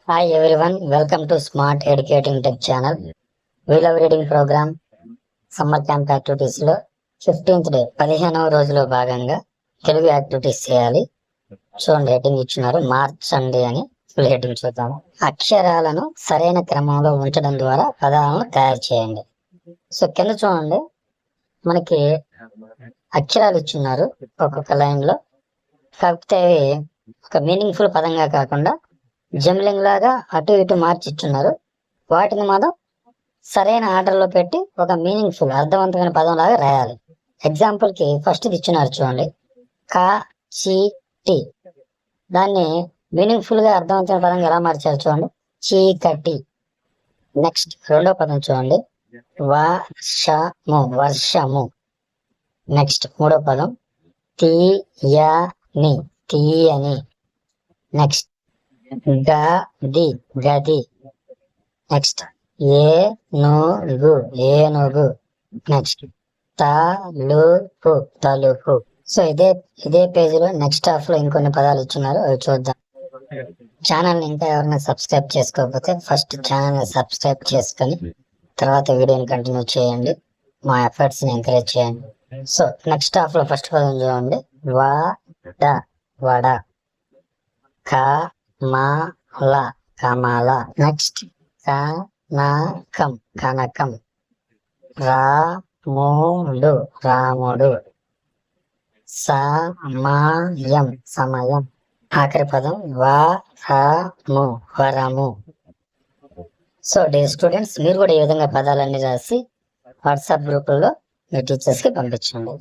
Hi everyone, welcome to Smart Educating Tech Channel. We love reading program summer camp activities లో 15th day 15వ రోజులో భాగంగా Telugu activities చేయాలి. చూడండి హెడ్డింగ్ ఇచ్చినారు మార్చ్ సండే అని. ఫుల్ హెడ్డింగ్ చూద్దాము. అక్షరాలను సరైన క్రమంలో ఉంచడం ద్వారా పదాలను తయారు చేయండి. సో కింద చూడండి మనకి అక్షరాలు ఇచ్చినారు ఒక్కొక్క లైన్ లో. కాకపోతే అవి ఒక మీనింగ్ఫుల్ పదంగా కాకుండా జంబ్లింగ్ లాగా అటు ఇటు మార్చి ఇచ్చున్నారు. వాటిని మనం సరైన ఆర్డర్లో పెట్టి ఒక మీనింగ్ఫుల్ అర్థవంతమైన పదం లాగా రాయాలి. ఎగ్జాంపుల్ కి ఫస్ట్ ఇచ్చినారు చూడండి, కా చి టి. దాన్ని మీనింగ్ఫుల్ గా అర్థవంతమైన పదంగా ఎలా మార్చారు చూడండి, చీకటి. నెక్స్ట్ రెండో పదం చూడండి, వర్షము, వర్షము. నెక్స్ట్ మూడో పదం తీయని, తీయని. నెక్స్ట్ గది, గది. నెక్స్ట్ ఏనుగు, ఏనుగు. నెక్స్ట్ తలుపు, తలుపు. సో ఇదే పేజీలో నెక్స్ట్ హాఫ్ లో ఇంకొన్ని పదాలు ఇచ్చున్నారు, అవి చూద్దాం. ఛానల్ ని ఇంకా ఎవరైనా సబ్స్క్రైబ్ చేసుకోకపోతే ఫస్ట్ ఛానల్ ని సబ్స్క్రైబ్ చేసుకొని తర్వాత వీడియోని కంటిన్యూ చేయండి. మా ఎఫర్ట్స్ ని ఎంకరేజ్ చేయండి. సో నెక్స్ట్ హాఫ్ లో ఫస్ట్ పదం చూడండి, వడ, వడ. కమల, కమల. నెక్స్ట్ కనకం, కనకం. రాముడు, రాముడు. సమయం, సమయం. ఆఖరి పదం వరము, వరము. సో డియర్ స్టూడెంట్స్, మీరు కూడా ఈ విధంగా పదాలన్నీ రాసి వాట్సాప్ గ్రూపుల్లో మీ టీచర్స్ కి పంపించండి.